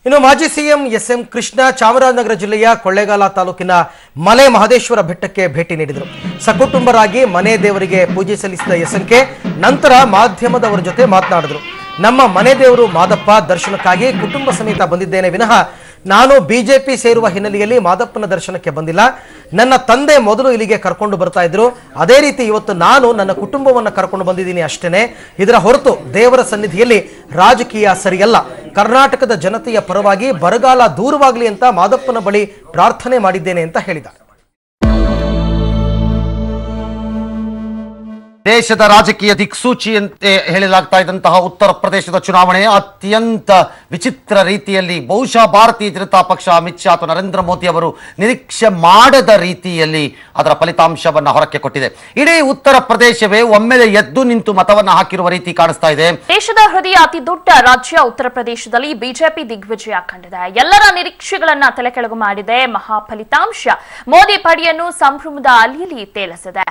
ಇನ್ನು ಮಾಜಿ CM S M Krishna Chamarajanagar ಜಿಲ್ಲೆಯ ಕೊಳ್ಳೇಗಾಲ ತಾಲೂಕಿನ ಮಲೆ ಮಹದೇಶ್ವರ ಬೆಟ್ಟಕ್ಕೆ ಭೇಟಿ ನೀಡಿದರು. ಸಕುಟುಂಬರಾಗಿ ಮನೆ ದೇವರಿಗೆ ಪೂಜೆ ಸಲ್ಲಿಸಿದ ಎಸ್ಎಂಕೆ ನಂತರ ಮಾಧ್ಯಮದವರ ಜೊತೆ ಮಾತನಾಡಿದರು. ನಮ್ಮ ಮನೆ ದೇವರು ಮಾದಪ್ಪ ದರ್ಶನಕ್ಕಾಗಿ ಕುಟುಂಬ ಸಮೇತ ಬಂದಿದ್ದೇನೆ ವಿನಃ ನಾನು ಬಿಜೆಪಿ ಸೇರುವ ಹಿನ್ನೆಲೆಯಲ್ಲಿ ಮಾದಪ್ಪನ ದರ್ಶನಕ್ಕೆ ಬಂದಿಲ್ಲ. ನನ್ನ ತಂದೆ ಮೊದಲು ಇಲ್ಲಿಗೆ ಕರ್ಕೊಂಡು ಬರ್ತಾ ಇದ್ರು, ಅದೇ ರೀತಿ ಇವತ್ತು ನಾನು ನನ್ನ ಕುಟುಂಬವನ್ನು ಕರ್ಕೊಂಡು ಬಂದಿದ್ದೀನಿ ಅಷ್ಟೇನೆ. ಇದರ ಹೊರತು ದೇವರ ಸನ್ನಿಧಿಯಲ್ಲಿ ರಾಜಕೀಯ ಸರಿಯಲ್ಲ. ಕರ್ನಾಟಕದ ಜನತೆಯ ಪರವಾಗಿ ಬರಗಾಲ ದೂರವಾಗಲಿ ಅಂತ ಮಾದಪ್ಪನ ಬಳಿ ಪ್ರಾರ್ಥನೆ ಮಾಡಿದ್ದೇನೆ ಅಂತ ಹೇಳಿದ್ದಾರೆ. ದೇಶದ ರಾಜಕೀಯ ದಿಕ್ಸೂಚಿಯಂತೆ ಹೇಳಲಾಗ್ತಾ ಇದ್ದಂತಹ ಉತ್ತರ ಪ್ರದೇಶದ ಚುನಾವಣೆ ಅತ್ಯಂತ ವಿಚಿತ್ರ ರೀತಿಯಲ್ಲಿ ಬಹುಶಃ ಭಾರತೀಯ ಜನತಾ ಪಕ್ಷ ಅಮಿತ್ ಶಾ ಅಥವಾ ನರೇಂದ್ರ ಮೋದಿ ಅವರು ನಿರೀಕ್ಷೆ ಮಾಡದ ರೀತಿಯಲ್ಲಿ ಅದರ ಫಲಿತಾಂಶವನ್ನ ಹೊರಕ್ಕೆ ಕೊಟ್ಟಿದೆ. ಇಡೀ ಉತ್ತರ ಪ್ರದೇಶವೇ ಒಮ್ಮೆಲೆ ಎದ್ದು ನಿಂತು ಮತವನ್ನ ಹಾಕಿರುವ ರೀತಿ ಕಾಣಿಸ್ತಾ ಇದೆ. ದೇಶದ ಹೃದಯ ಅತಿ ದೊಡ್ಡ ರಾಜ್ಯ ಉತ್ತರ ಪ್ರದೇಶದಲ್ಲಿ ಬಿಜೆಪಿ ದಿಗ್ವಿಜಯ ಕಂಡಿದೆ. ಎಲ್ಲರ ನಿರೀಕ್ಷೆಗಳನ್ನ ತಲೆಕೆಳಗು ಮಾಡಿದೆ. ಮಹಾ ಫಲಿತಾಂಶ ಮೋದಿ ಪಡೆಯನ್ನು ಸಂಭ್ರಮದ ಅಲಿಯಲ್ಲಿ ತೇಲಿಸಿದೆ.